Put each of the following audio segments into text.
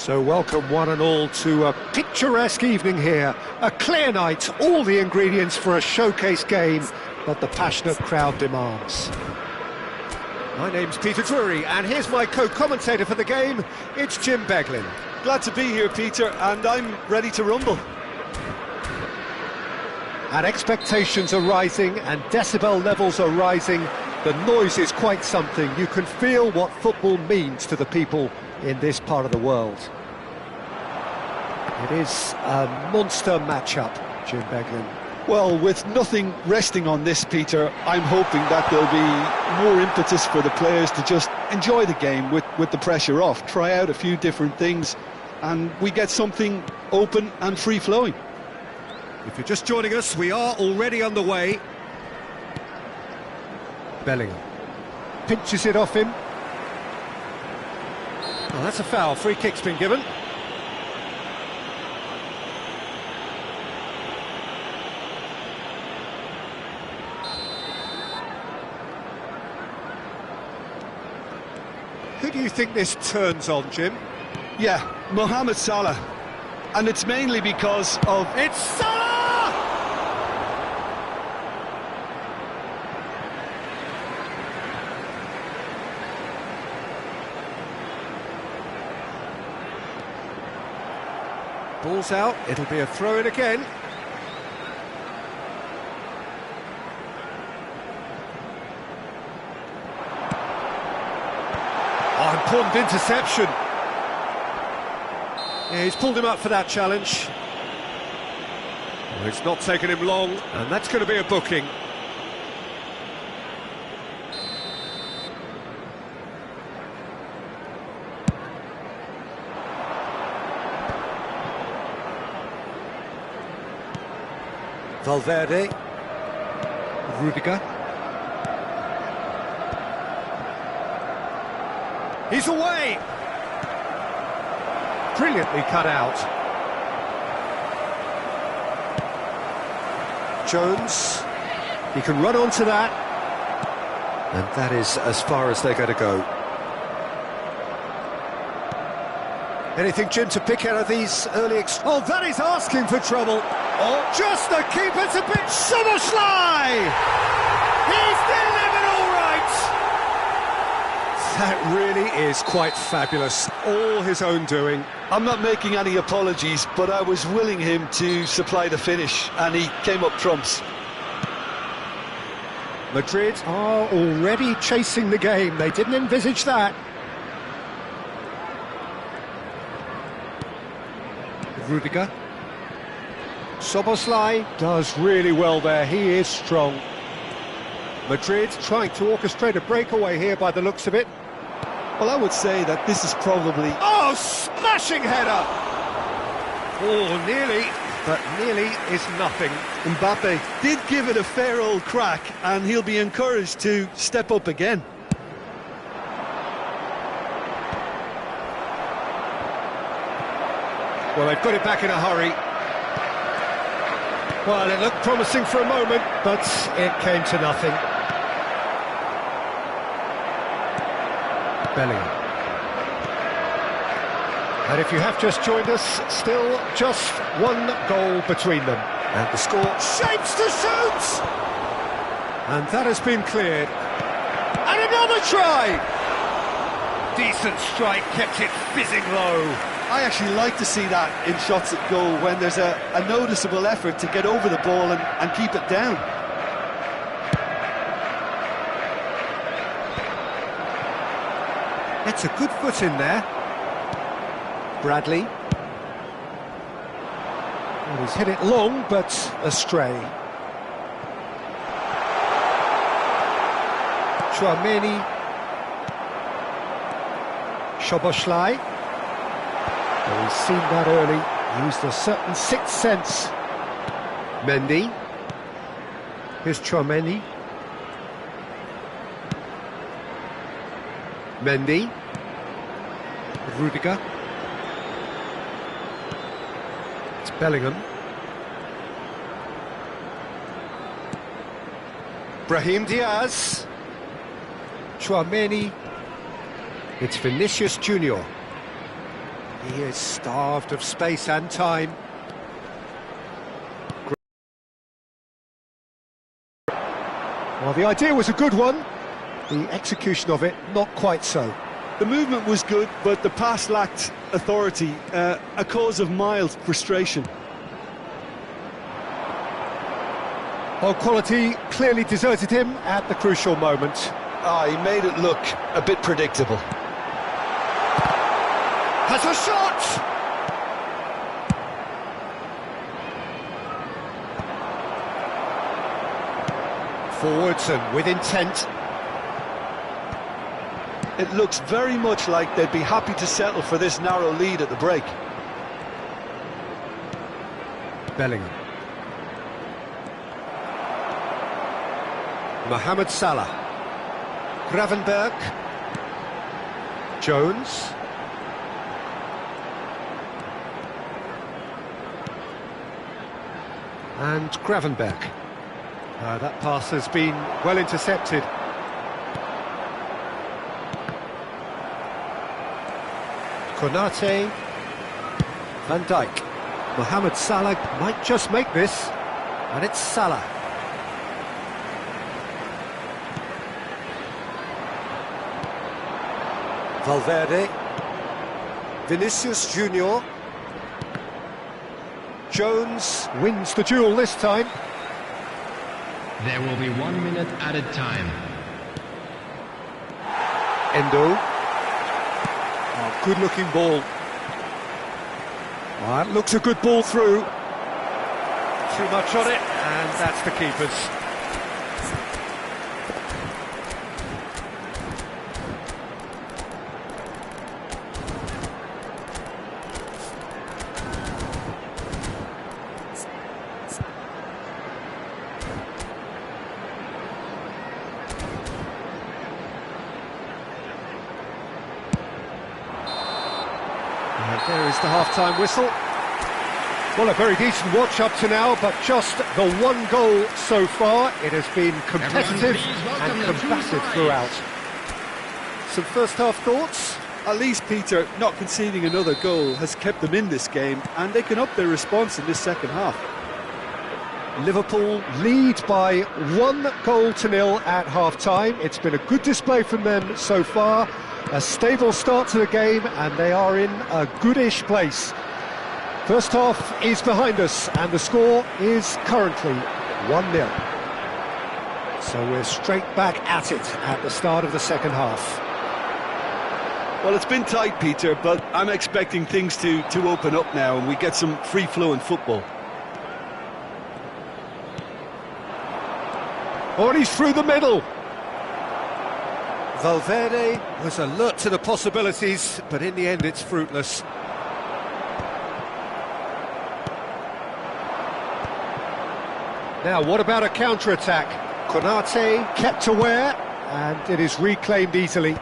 So welcome one and all to a picturesque evening here. A clear night, all the ingredients for a showcase game that the passionate crowd demands. My name's Peter Drury, and here's my co-commentator for the game, it's Jim Beglin. Glad to be here, Peter, and I'm ready to rumble. And expectations are rising, and decibel levels are rising. The noise is quite something. You can feel what football means to the people in this part of the world. It is a monster matchup, Jim Beglin. Well, with nothing resting on this, Peter, I'm hoping that there'll be more impetus for the players to just enjoy the game with the pressure off, try out a few different things, and we get something open and free-flowing. If you're just joining us, we are already underway. Bellingham pinches it off him. Oh, that's a foul. Free kick's been given. Who do you think this turns on, Jim? Yeah, Mohamed Salah. And it's mainly because of... It's Salah! Ball's out, it'll be a throw-in again. Oh, important interception. Yeah, he's pulled him up for that challenge. Well, it's not taken him long, and that's going to be a booking. Valverde. Rudiger. He's away! Brilliantly cut out. Jones. He can run onto that. And that is as far as they're going to go. Anything, Jim, to pick out of these early... Oh, that is asking for trouble. Oh, just the keeper's a bit... Szoboszlai! He's delivered all right! That really is quite fabulous. All his own doing. I'm not making any apologies, but I was willing him to supply the finish, and he came up trumps. Madrid are already chasing the game. They didn't envisage that. Rudiger. Szoboszlai does really well there. He is strong. Madrid trying to orchestrate a breakaway here by the looks of it. Well, I would say that this is probably... Oh, smashing header! Oh, nearly, but nearly is nothing. Mbappe did give it a fair old crack, and he'll be encouraged to step up again. Well, they've got it back in a hurry. Well, it looked promising for a moment, but it came to nothing. Bellingham. And if you have just joined us, still just one goal between them. And the score shapes to shoot! And that has been cleared. And another try! Decent strike, kept it fizzing low. I actually like to see that in shots at goal, when there's a noticeable effort to get over the ball and keep it down. It's a good foot in there. Bradley. Well, he's hit it long, but astray. Tchouaméni. Szoboszlai. Well, he's seen that early. Used a certain sixth sense. Mendy. Here's Tchouaméni. Mendy. Rudiger. It's Bellingham. Brahim Diaz. Tchouaméni. It's Vinicius Junior. He is starved of space and time. Well, the idea was a good one. The execution of it, not quite so. The movement was good, but the pass lacked authority, a cause of mild frustration. Well, quality clearly deserted him at the crucial moment. He made it look a bit predictable. Has a shot! Forwards and with intent. It looks very much like they'd be happy to settle for this narrow lead at the break. Bellingham. Mohamed Salah. Gravenberch. Jones. And Gravenberch. That pass has been well intercepted. Konate. Van Dijk. Mohamed Salah might just make this. And it's Salah. Valverde. Vinicius Junior. Jones wins the duel this time. There will be 1 minute added time. Endo. Oh, good looking ball. Oh, that looks a good ball through. Too much on it, and that's the keeper's. Here is the half-time whistle. Well, a very decent watch up to now, but just the one goal so far. It has been competitive and combative throughout. Some first-half thoughts? At least, Peter, not conceding another goal has kept them in this game, and they can up their response in this second half. Liverpool lead by 1-0 at half-time. It's been a good display from them so far. A stable start to the game, and they are in a goodish place. First half is behind us, and the score is currently 1-0. So we're straight back at it at the start of the second half. Well, it's been tight, Peter, but I'm expecting things to open up now, and we get some free-flowing football. Oh, and he's through the middle. Valverde was alert to the possibilities, but in the end it's fruitless. Now, what about a counter-attack? Konate kept aware, and it is reclaimed easily.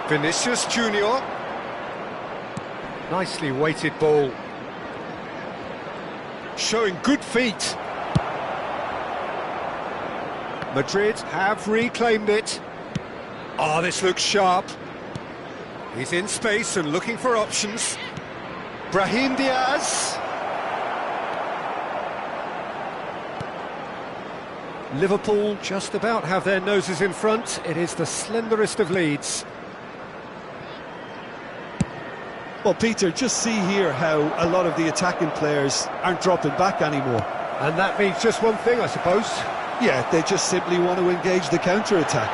Vinicius Junior. Nicely weighted ball. Showing good feet. Madrid have reclaimed it. Oh, this looks sharp. He's in space and looking for options. Brahim Diaz. Liverpool just about have their noses in front. It is the slenderest of leads. Well, Peter, just see here how a lot of the attacking players aren't dropping back anymore. And that means just one thing, I suppose. Yeah, they just simply want to engage the counter-attack.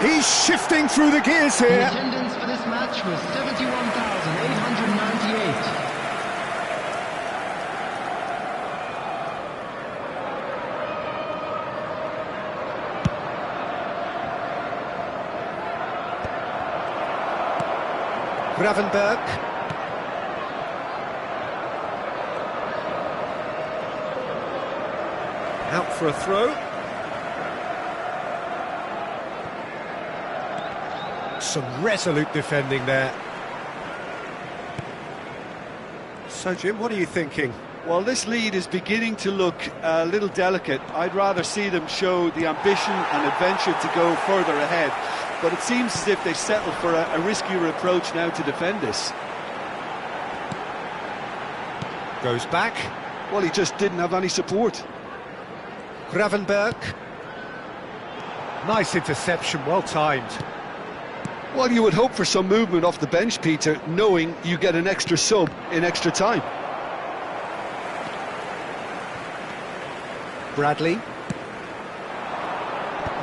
He's shifting through the gears here. The attendance for this match was 71,898. Gravenberg. Out for a throw. Some resolute defending there. So, Jim, what are you thinking? Well, this lead is beginning to look a little delicate. I'd rather see them show the ambition and adventure to go further ahead. But it seems as if they've settled for a riskier approach now to defend this. Goes back. Well, he just didn't have any support. Gravenberg. Nice interception, well timed. Well, you would hope for some movement off the bench, Peter, knowing you get an extra sub in extra time. Bradley.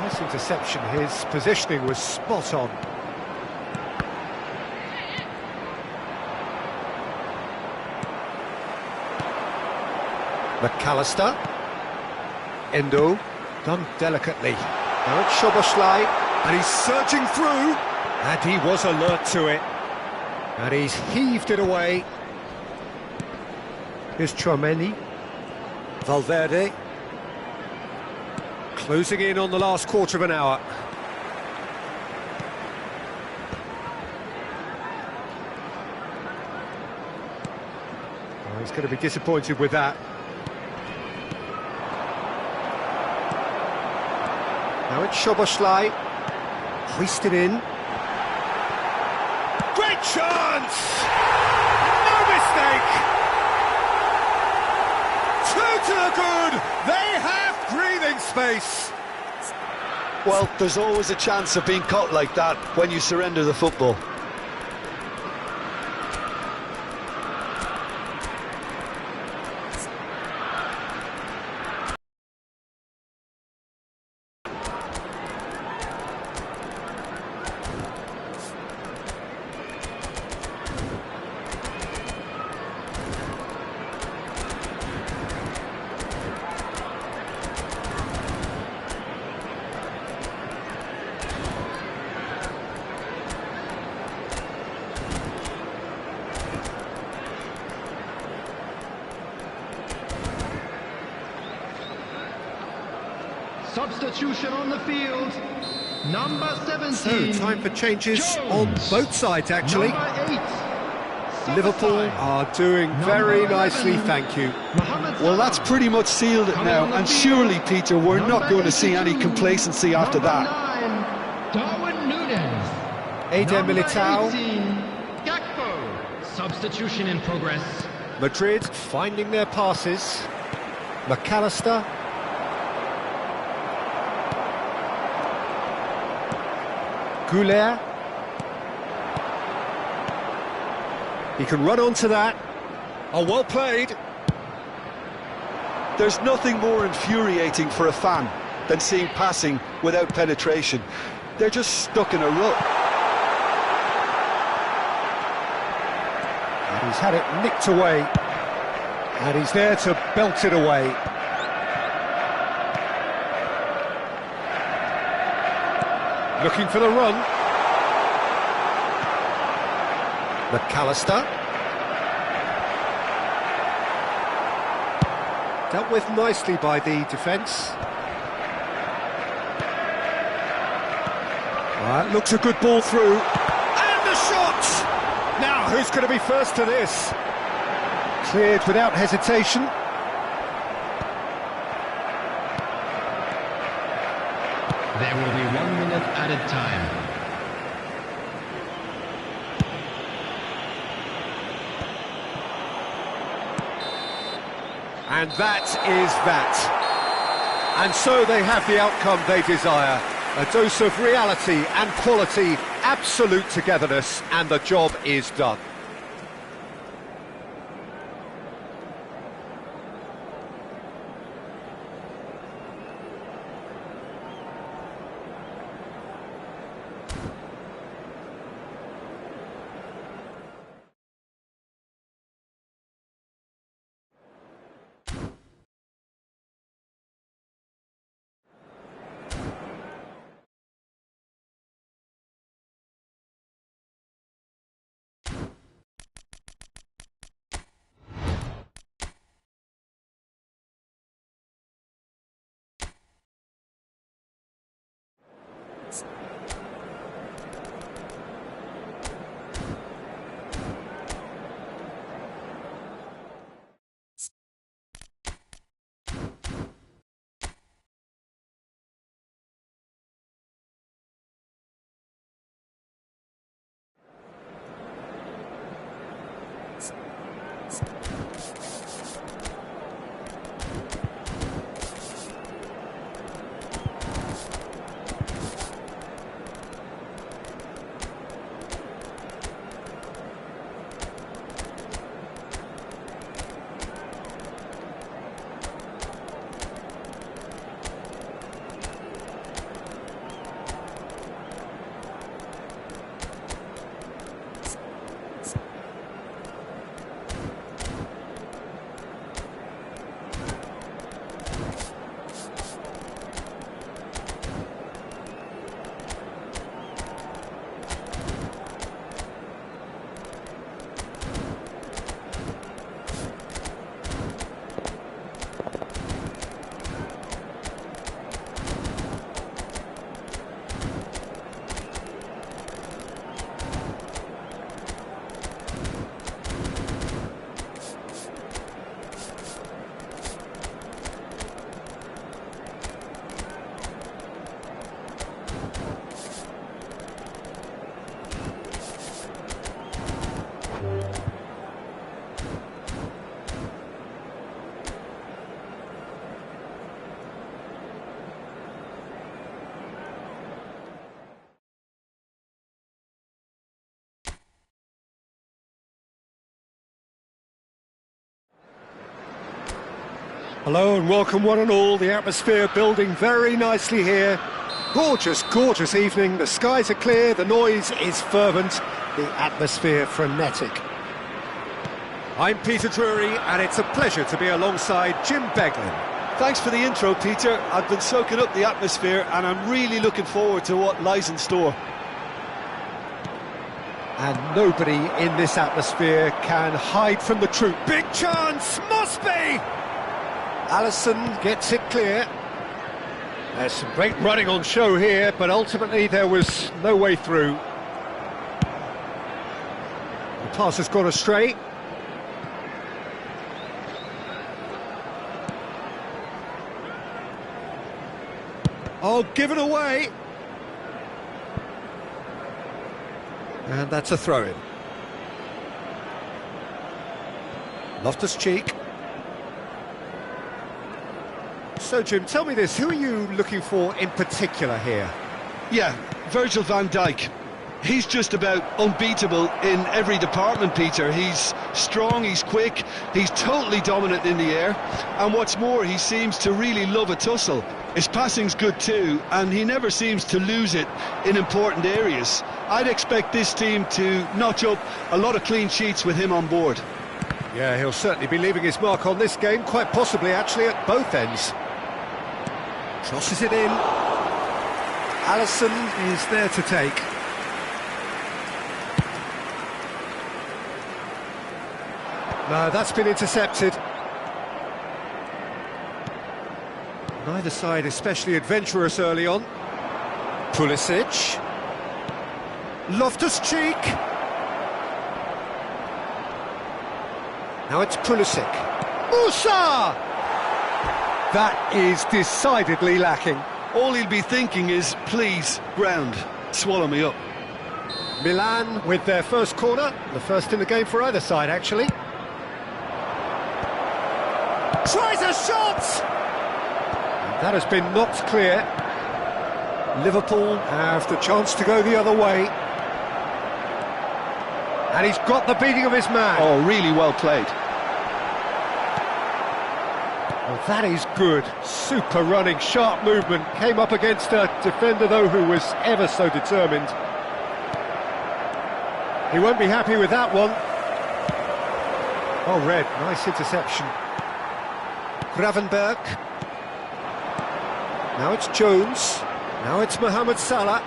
Nice interception, his positioning was spot on. McAllister. Endo, done delicately. Now it's Szoboszlai, and he's surging through, and he was alert to it. And he's heaved it away. Here's Tchouaméni. Valverde. Closing in on the last quarter of an hour. Oh, he's going to be disappointed with that. Now it's Szoboszlai. Hoisted in. Great chance! No mistake! Two to the good! They have breathing space! Well, there's always a chance of being caught like that when you surrender the football. Substitution on the field. Number 17. So, time for changes Jones. on both sides, actually. Number 8. Liverpool are doing very nicely, thank you. Well, that's pretty much sealed it now, and surely, Peter, we're not going to see any complacency after that. 9, Darwin Núñez. Eder Militao. 18, Gakpo. Substitution in progress. Madrid finding their passes. McAllister. Goulet. He can run onto that. Oh, well played. There's nothing more infuriating for a fan than seeing passing without penetration. They're just stuck in a rut. And he's had it nicked away. And he's there to belt it away. Looking for the run. McAllister. Dealt with nicely by the defence. Looks a good ball through. And the shot! Now, who's going to be first to this? Cleared without hesitation. There will be 1 minute added time. And that is that. And so they have the outcome they desire. A dose of reality and quality, absolute togetherness, and the job is done. Hello and welcome one and all. The atmosphere building very nicely here. Gorgeous, gorgeous evening. The skies are clear, the noise is fervent, the atmosphere frenetic. I'm Peter Drury and it's a pleasure to be alongside Jim Beglin. Thanks for the intro, Peter. I've been soaking up the atmosphere and I'm really looking forward to what lies in store. And nobody in this atmosphere can hide from the truth. Big chance, must be! Alisson gets it clear. There's some great running on show here, but ultimately there was no way through. The pass has gone astray. Oh, given away. And that's a throw-in. Loftus-Cheek. So, Jim, tell me this, who are you looking for in particular here? Yeah, Virgil van Dijk. He's just about unbeatable in every department, Peter. He's strong, he's quick, he's totally dominant in the air, and what's more, he seems to really love a tussle. His passing's good too, and he never seems to lose it in important areas. I'd expect this team to notch up a lot of clean sheets with him on board. Yeah, he'll certainly be leaving his mark on this game, quite possibly actually at both ends. Crosses it in. Alisson is there to take. No, that's been intercepted. Neither side especially adventurous early on. Pulisic. Loftus-Cheek. Now it's Pulisic. Musa! That is decidedly lacking. All he'll be thinking is, please, ground, swallow me up. Milan with their first corner, the first in the game for either side, actually. Tries a shot! And that has been knocked clear. Liverpool have the chance to go the other way. And he's got the beating of his man. Oh, really well played. Well, that is good. Super running, sharp movement. Came up against a defender, though, who was ever so determined. He won't be happy with that one. Oh, red. Nice interception. Gravenberg. Now it's Jones. Now it's Mohamed Salah.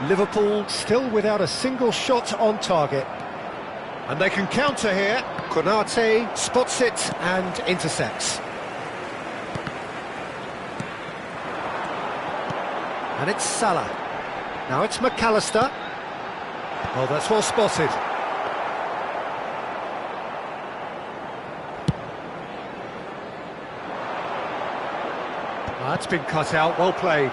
Liverpool still without a single shot on target. And they can counter here. Konate spots it and intercepts. And it's Salah. Now it's McAllister. Oh, that's well spotted. That's been cut out, well played.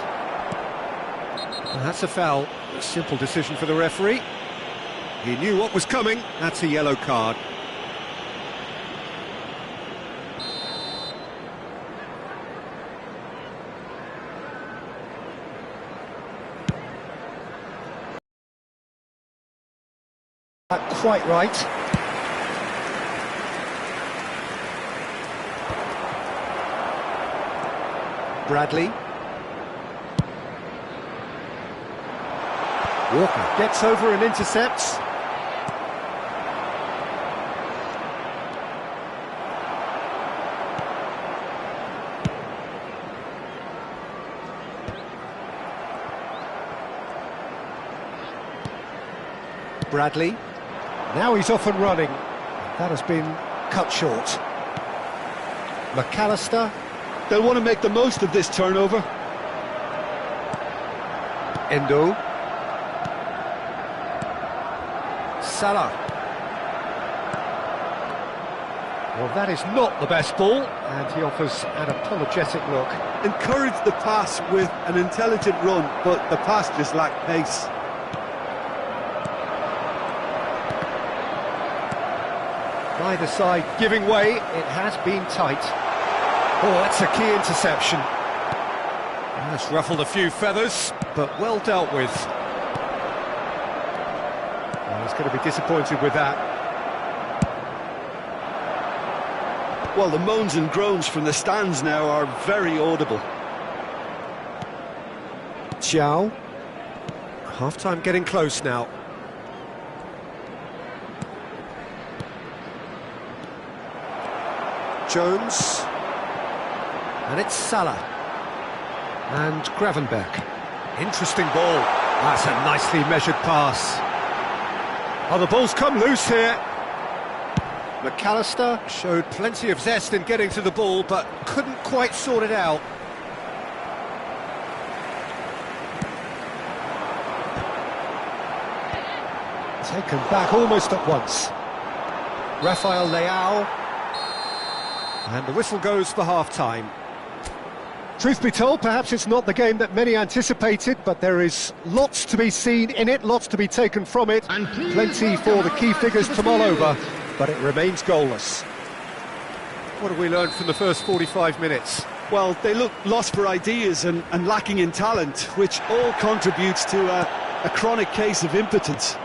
And that's a foul. A simple decision for the referee. He knew what was coming. That's a yellow card. Not quite right. Bradley. Walker gets over and intercepts. Bradley. Now he's off and running. That has been cut short. McAllister. They'll want to make the most of this turnover. Endo. Salah. Well, that is not the best ball, and he offers an apologetic look. Encourage the pass with an intelligent run, but the pass just lacked pace. Neither side giving way, it has been tight. Oh, that's a key interception. That's ruffled a few feathers, but well dealt with. Well, he's going to be disappointed with that. Well, the moans and groans from the stands now are very audible. Xiao. Half-time getting close now. Jones. And it's Salah. And Gravenberg. Interesting ball. That's a nicely measured pass. Oh, the ball's come loose here. McAllister showed plenty of zest in getting to the ball, but couldn't quite sort it out. Taken back almost at once. Rafael Leao. And the whistle goes for half-time. Truth be told, perhaps it's not the game that many anticipated, but there is lots to be seen in it, lots to be taken from it. Plenty for the key figures to mull over, but it remains goalless. What have we learned from the first 45 minutes? Well, they look lost for ideas and lacking in talent, which all contributes to a chronic case of impotence.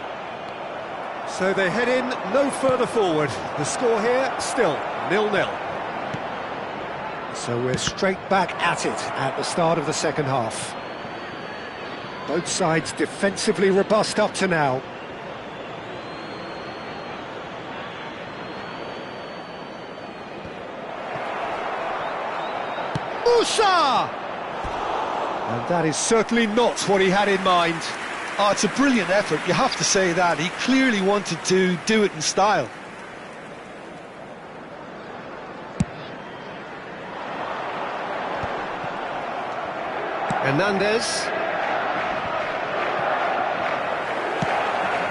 So they head in no further forward. The score here, still 0-0. So we're straight back at it at the start of the second half. Both sides defensively robust up to now. Musa! And that is certainly not what he had in mind. Oh, it's a brilliant effort, you have to say that. He clearly wanted to do it in style. Hernandez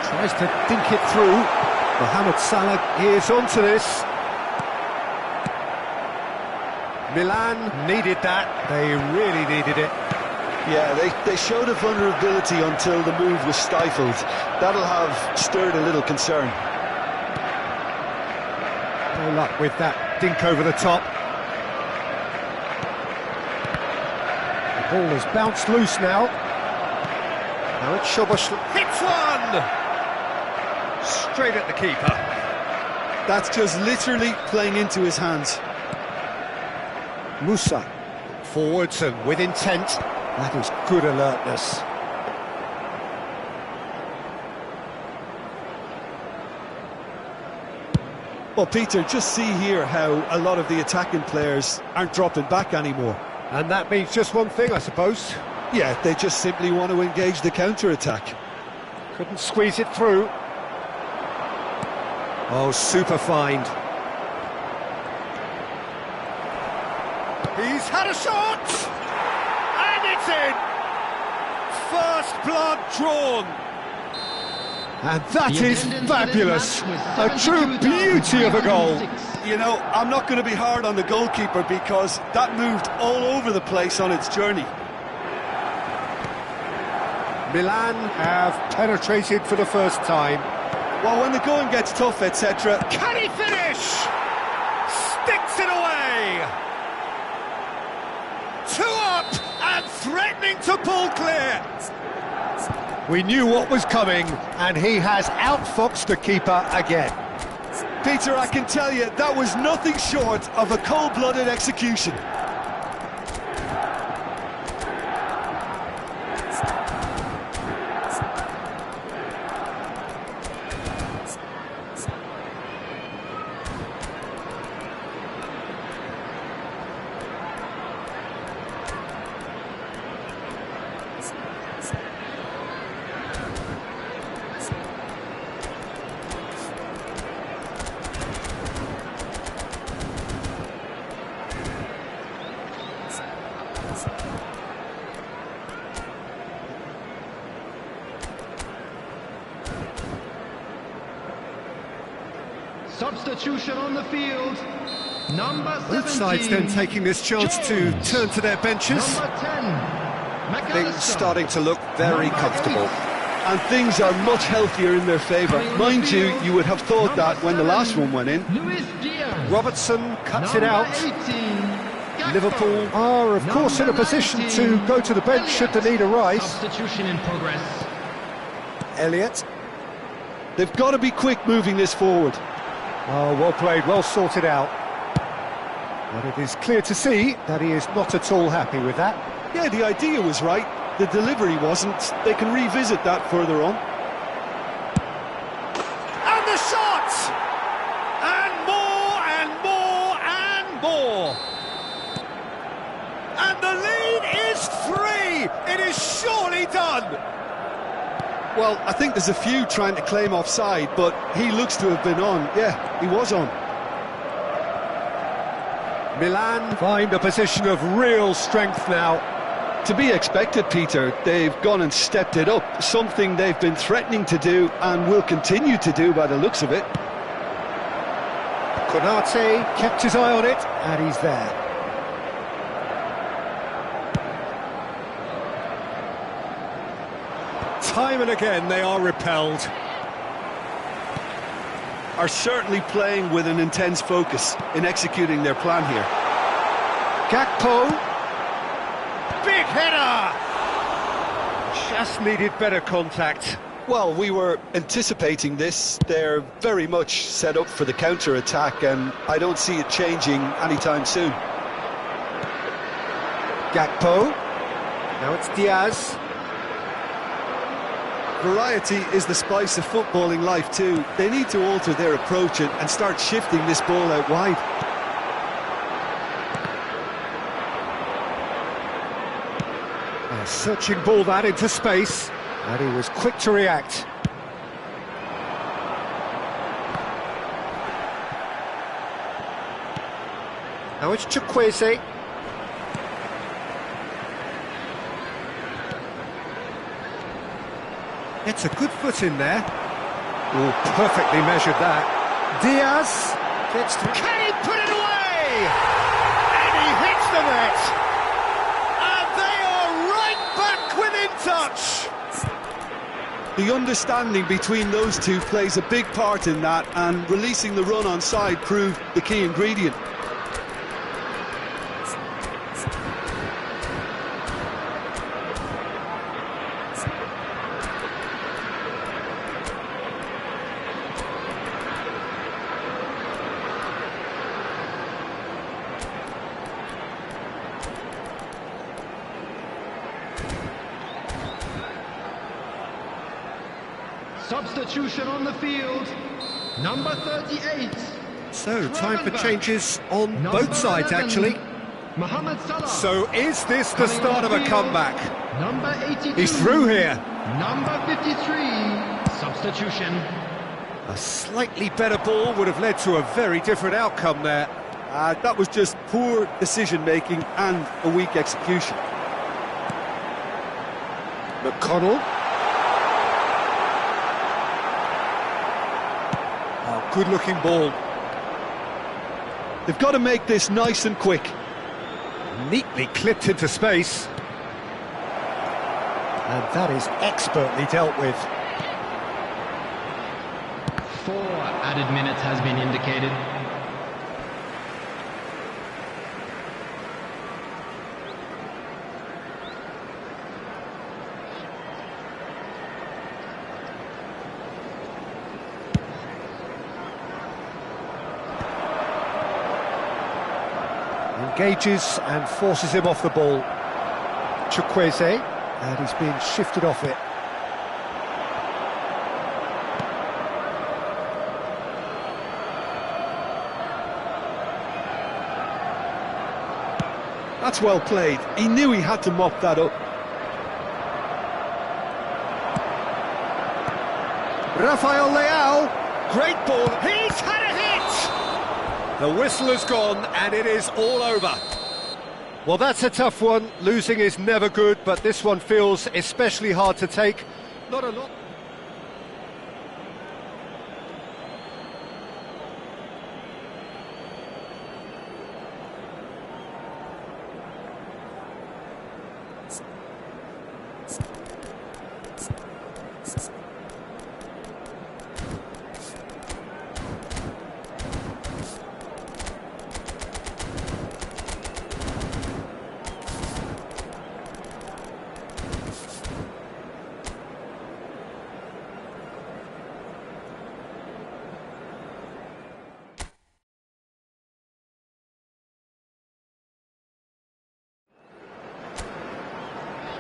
tries to dink it through. Mohamed Salah is onto this. Milan needed that. They really needed it. Yeah, they showed a vulnerability until the move was stifled. That'll have stirred a little concern. No luck with that dink over the top. The ball has bounced loose now. Now it's Szoboszlai. Hits one! Straight at the keeper. That's just literally playing into his hands. Musa. Forwards and with intent. That is good alertness. Well, Peter, just see here how a lot of the attacking players aren't dropping back anymore. And that means just one thing, I suppose. Yeah, they just simply want to engage the counter-attack. Couldn't squeeze it through. Oh, super find. He's had a shot! And it's in! First blood drawn. And that is fabulous. A true beauty of a goal. You know, I'm not going to be hard on the goalkeeper because that moved all over the place on its journey. Milan have penetrated for the first time. Well, when the going gets tough, etc. Can he finish? Sticks it away! 2 up and threatening to pull clear. We knew what was coming, and he has outfoxed the keeper again. Peter, I can tell you, that was nothing short of a cold-blooded execution. Substitution on the field. Number 17. Both sides then taking this chance to turn to their benches. Number 10. Things starting to look very comfortable. And things are much healthier in their favour. Mind you, you would have thought that when the last one went in. Robertson cuts it out. Liverpool are, of course, in a position to go to the bench should the need arise. Substitution in progress. Elliott. They've got to be quick moving this forward. Oh, well played, well sorted out. But it is clear to see that he is not at all happy with that. Yeah, the idea was right. The delivery wasn't. They can revisit that further on. And the shot! And more, and more, and more! And the lead is 3! It is surely done! Well, I think there's a few trying to claim offside, but he looks to have been on. Yeah, he was on. Milan find a position of real strength now. To be expected, Peter. They've gone and stepped it up, something they've been threatening to do and will continue to do by the looks of it. Konate kept his eye on it, and he's there. Time and again they are repelled. Are certainly playing with an intense focus in executing their plan here. Gakpo. Big header! Just needed better contact. Well, we were anticipating this. They're very much set up for the counter-attack, and I don't see it changing anytime soon. Gakpo. Now it's Diaz. Variety is the spice of footballing life too. They need to alter their approach and start shifting this ball out wide. A searching ball that into space, and he was quick to react. Now it's Chukwueze. It's a good foot in there. Oh, perfectly measured that. Diaz gets to... Can he put it away? And he hits the net. And they are right back within touch. The understanding between those two plays a big part in that, and releasing the run on side proved the key ingredient. Substitution on the field, number 38. So, time for changes on both sides, actually. Mohamed Salah. So, is this the start of a comeback? Number 82. He's through here. Number 53. Substitution. A slightly better ball would have led to a very different outcome there. That was just poor decision-making and a weak execution. McConnell. Good-looking ball. They've got to make this nice and quick. Neatly clipped into space. And that is expertly dealt with. 4 added minutes has been indicated. Engages and forces him off the ball. Chukwueze, and he's being shifted off it. That's well played. He knew he had to mop that up. Rafael Leao, great ball. He's had a hit! The whistle has gone, and it is all over. Well, that's a tough one. Losing is never good, but this one feels especially hard to take. Not a lot.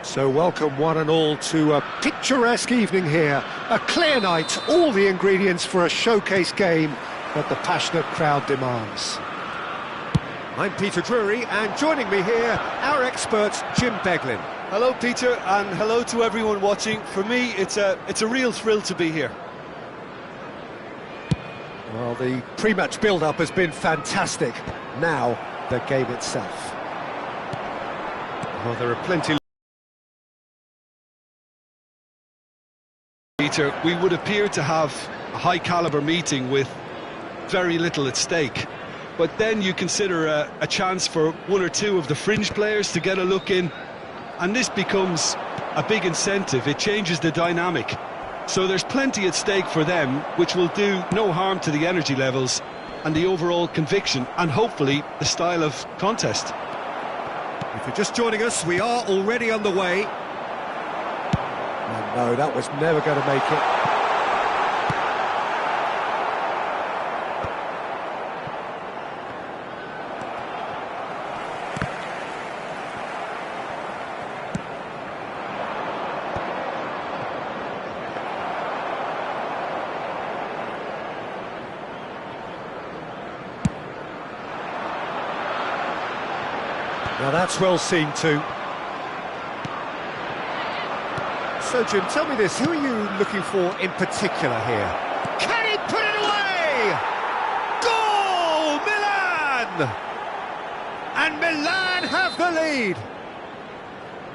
So welcome one and all to a picturesque evening here. A clear night, all the ingredients for a showcase game that the passionate crowd demands. I'm Peter Drury, and joining me here, our expert Jim Beglin. Hello, Peter, and hello to everyone watching. For me, it's a real thrill to be here. Well, the pre-match build-up has been fantastic. Now, the game itself. Well, there are plenty... Peter, we would appear to have a high-caliber meeting with very little at stake. But then you consider a chance for one or two of the fringe players to get a look in, and this becomes a big incentive. It changes the dynamic. So there's plenty at stake for them, which will do no harm to the energy levels and the overall conviction, and hopefully the style of contest. If you're just joining us, we are already on the way. No, that was never going to make it. Now that's well seen too. So Jim, tell me this, who are you looking for in particular here? Can he put it away? Goal! Milan! And Milan have the lead.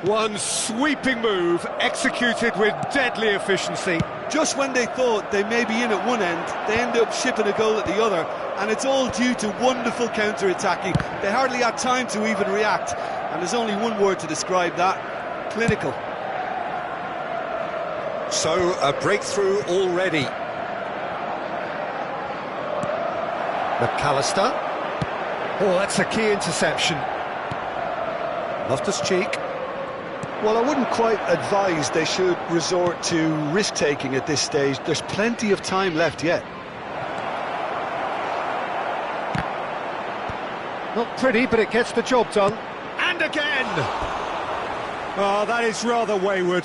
One sweeping move, executed with deadly efficiency. Just when they thought they may be in at one end, they end up shipping a goal at the other, and it's all due to wonderful counter-attacking. They hardly had time to even react, and there's only one word to describe that: clinical. So, a breakthrough already. McAllister. Oh, that's a key interception. Loftus-Cheek. Well, I wouldn't quite advise they should resort to risk-taking at this stage. There's plenty of time left yet. Not pretty, but it gets the job done. And again! Oh, that is rather wayward.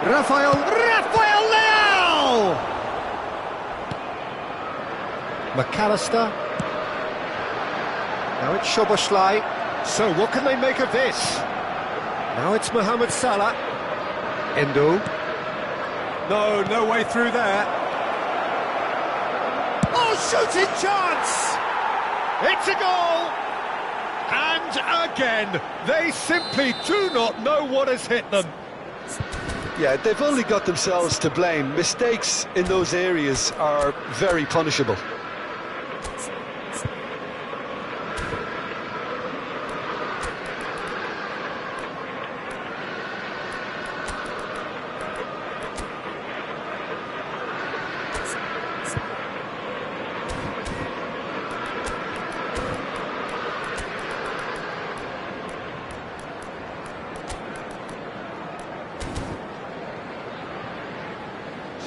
Rafael Leao! McAllister. Now it's Szoboszlai. So what can they make of this? Now it's Mohamed Salah. Endo. No way through there. Oh, shooting chance! It's a goal! And again, they simply do not know what has hit them. Yeah, they've only got themselves to blame. Mistakes in those areas are very punishable.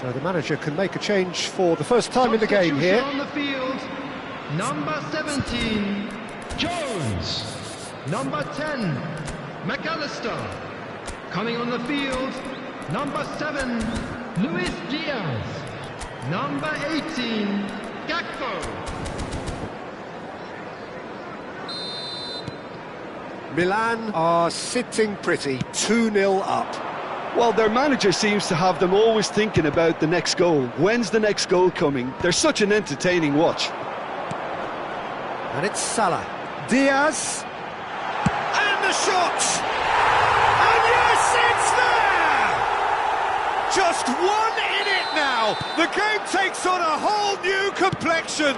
So the manager can make a change for the first time in the game here. On the field, number 17, Jones. Number 10, McAllister. Coming on the field, number 7, Luis Diaz. Number 18, Gakpo. Milan are sitting pretty, 2-0 up. Well, their manager seems to have them always thinking about the next goal. When's the next goal coming? They're such an entertaining watch. And it's Salah. Diaz. And the shot! And yes, it's there! Just one in it now. The game takes on a whole new complexion.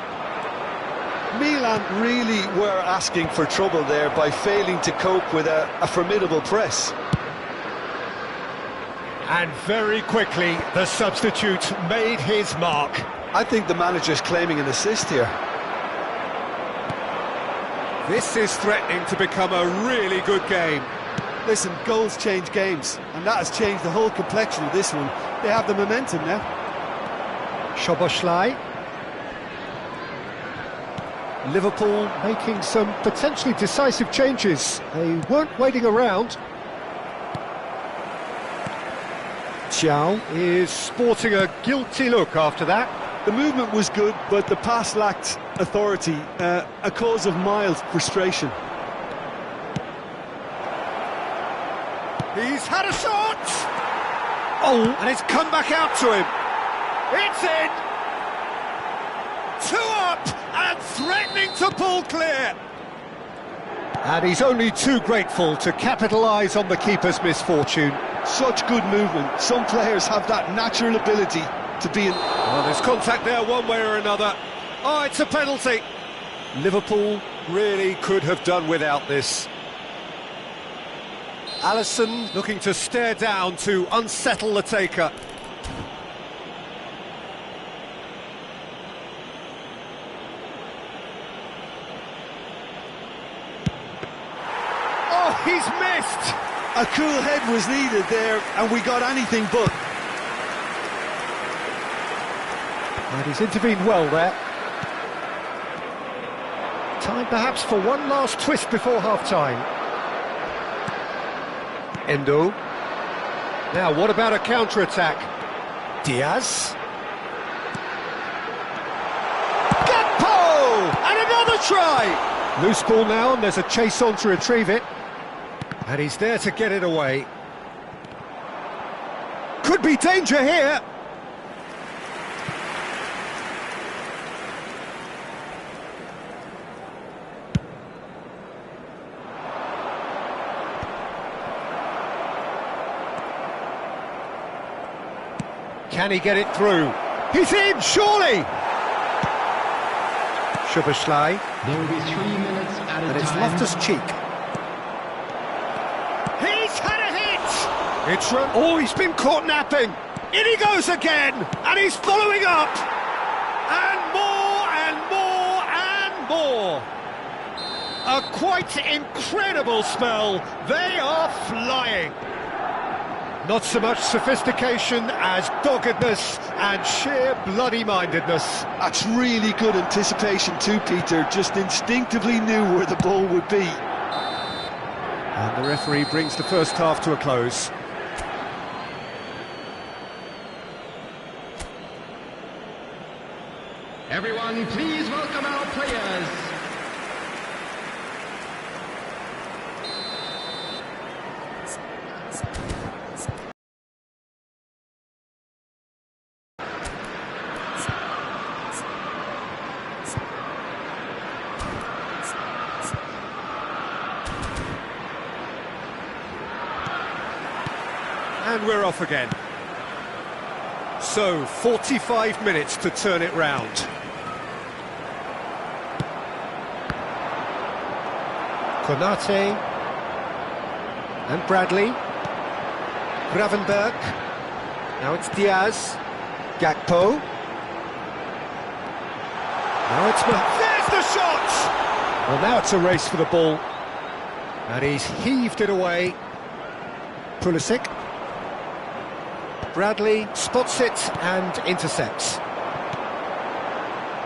Milan really were asking for trouble there by failing to cope with a formidable press. And very quickly, the substitute made his mark. I think the manager's claiming an assist here. This is threatening to become a really good game. Listen, goals change games, and that has changed the whole complexion of this one. They have the momentum now. Szoboszlai. Liverpool making some potentially decisive changes. They weren't waiting around. Xiao is sporting a guilty look after that. The movement was good, but the pass lacked authority, a cause of mild frustration. He's had a shot! Oh, and it's come back out to him. It's in! 2 up and threatening to pull clear. And he's only too grateful to capitalise on the keeper's misfortune. Such good movement. Some players have that natural ability to be in... Well, there's contact there one way or another. Oh, it's a penalty. Liverpool really could have done without this. Alisson looking to stare down to unsettle the taker. Oh, he's missed! A cool head was needed there, and we got anything but. And he's intervened well there. Time perhaps for one last twist before half-time. Endo. Now, what about a counter-attack? Diaz. Gakpo! And another try! Loose ball now, and there's a chase on to retrieve it. And he's there to get it away. Could be danger here. Can he get it through? He's in, surely! Szoboszlai. There will be 3 minutes at a And it's time. Loftus-Cheek. He's had a hit! It's oh, he's been caught napping. In he goes again, and he's following up. And more, and more, and more. A quite incredible spell. They are flying. Not so much sophistication as doggedness and sheer bloody-mindedness. That's really good anticipation too, Peter. Just instinctively knew where the ball would be. And the referee brings the first half to a close. Everyone, please welcome our players. And we're off again. So, 45 minutes to turn it round. Konate. And Bradley. Gravenberg. Now it's Diaz. Gakpo. Now it's... There's the shot! Well, now it's a race for the ball. And he's heaved it away. Pulisic. Bradley spots it and intercepts.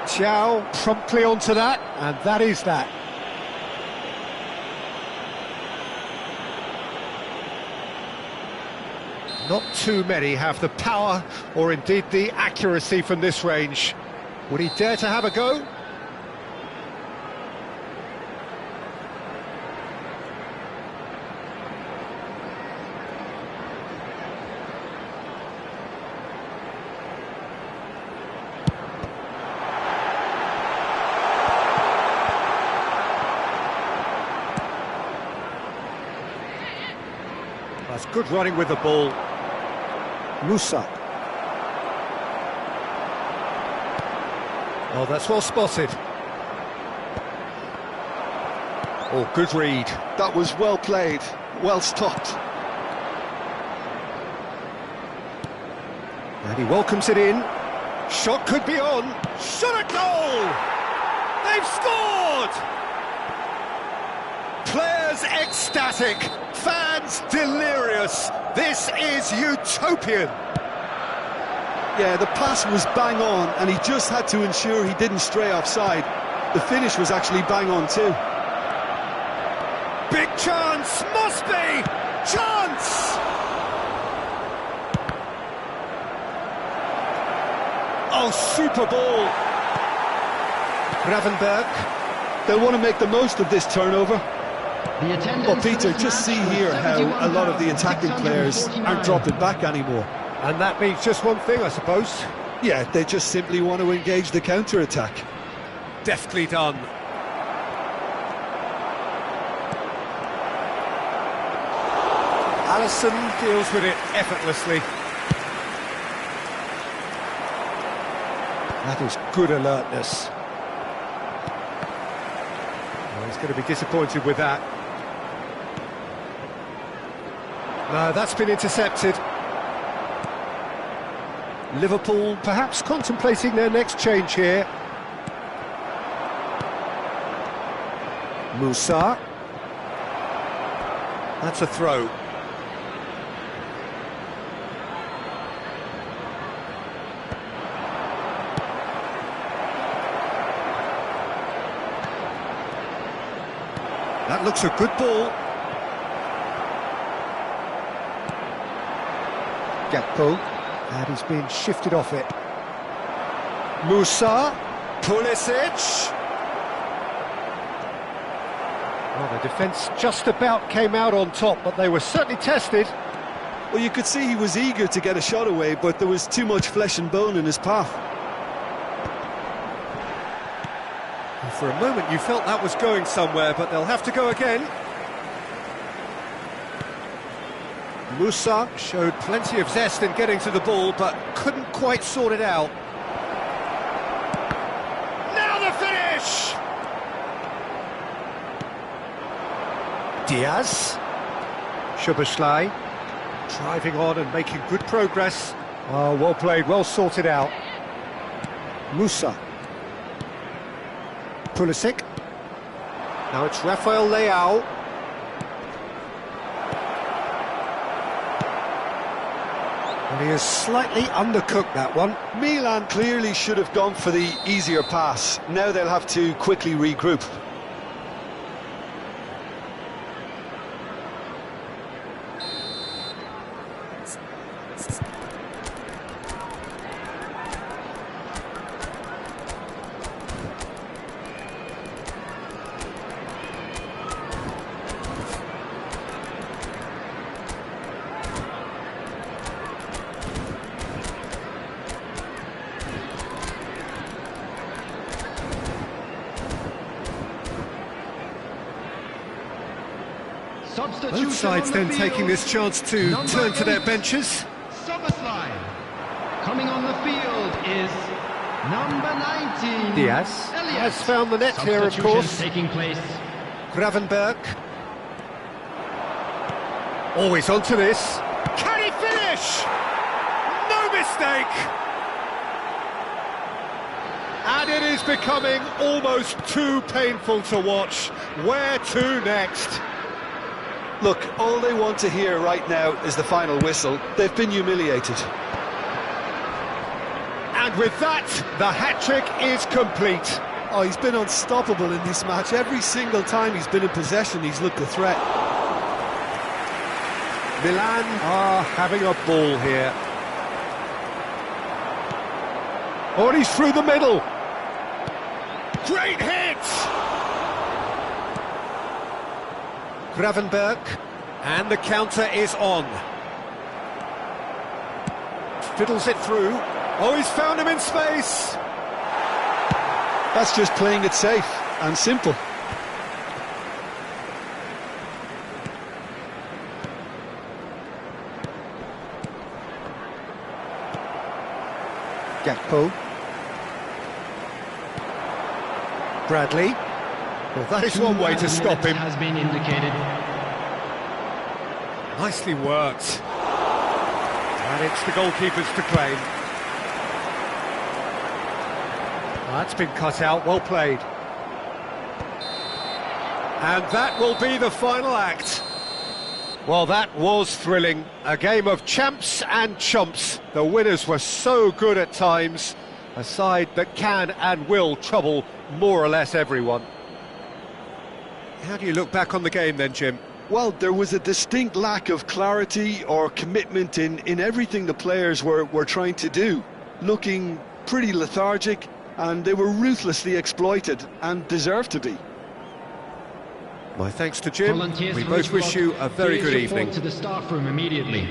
Xiao promptly onto that, and that is that. Not too many have the power or indeed the accuracy from this range. Would he dare to have a go? That's good running with the ball. Musa. Oh, that's well spotted. Oh, good read. That was well played, well stopped. And he welcomes it in. Shot could be on. Shot at goal! They've scored! Players ecstatic, fans delirious. This is utopian. Yeah, the pass was bang on, and he just had to ensure he didn't stray offside. The finish was actually bang on too. Big chance, must be! Chance! super ball. Gravenberg. They'll want to make the most of this turnover. Well, Peter, just see here how a lot of the attacking players aren't dropping back anymore. And that means just one thing, I suppose. Yeah, they just simply want to engage the counter-attack. Deftly done. Allison deals with it effortlessly. That is good alertness. Well, he's going to be disappointed with that. No, that's been intercepted. Liverpool perhaps contemplating their next change here. Musa. That's a throw. That looks a good ball. Gakpo, and he's been shifted off it. Musa, Pulisic. Well, the defence just about came out on top, but they were certainly tested. Well, you could see he was eager to get a shot away, but there was too much flesh and bone in his path. For a moment you felt that was going somewhere, but they'll have to go again. Musa showed plenty of zest in getting to the ball, but couldn't quite sort it out. Now the finish! Diaz. Szoboszlai driving on and making good progress. Oh, well played, well sorted out. Musa. Pulisic. Now it's Rafael Leao. And he has slightly undercooked that one. Milan clearly should have gone for the easier pass. Now they'll have to quickly regroup. Both sides then taking this chance to turn to their benches. Coming on the field is number 19. Diaz has found the net here, of course. Taking place. Gravenberg. Always onto this. Can he finish? No mistake! And it is becoming almost too painful to watch. Where to next? Look, all they want to hear right now is the final whistle. They've been humiliated. And with that, the hat-trick is complete. Oh, he's been unstoppable in this match. Every single time he's been in possession, he's looked a threat. Milan are having a ball here. Oh, and he's through the middle. Great hit! Gravenberg, and the counter is on. Fiddles it through. Oh, he's found him in space. That's just playing it safe and simple. Gakpo. Bradley. Well, that is one way to stop him. Has been indicated. Nicely worked. And it's the goalkeepers to claim. That's been cut out, well played. And that will be the final act. Well, that was thrilling. A game of champs and chumps. The winners were so good at times. A side that can and will trouble more or less everyone. How do you look back on the game then, Jim? Well, there was a distinct lack of clarity or commitment in everything the players were trying to do. Looking pretty lethargic, and they were ruthlessly exploited and deserved to be. My thanks to Jim. Volunteers We for both each wish squad, you a very please good report evening. to the staff room immediately.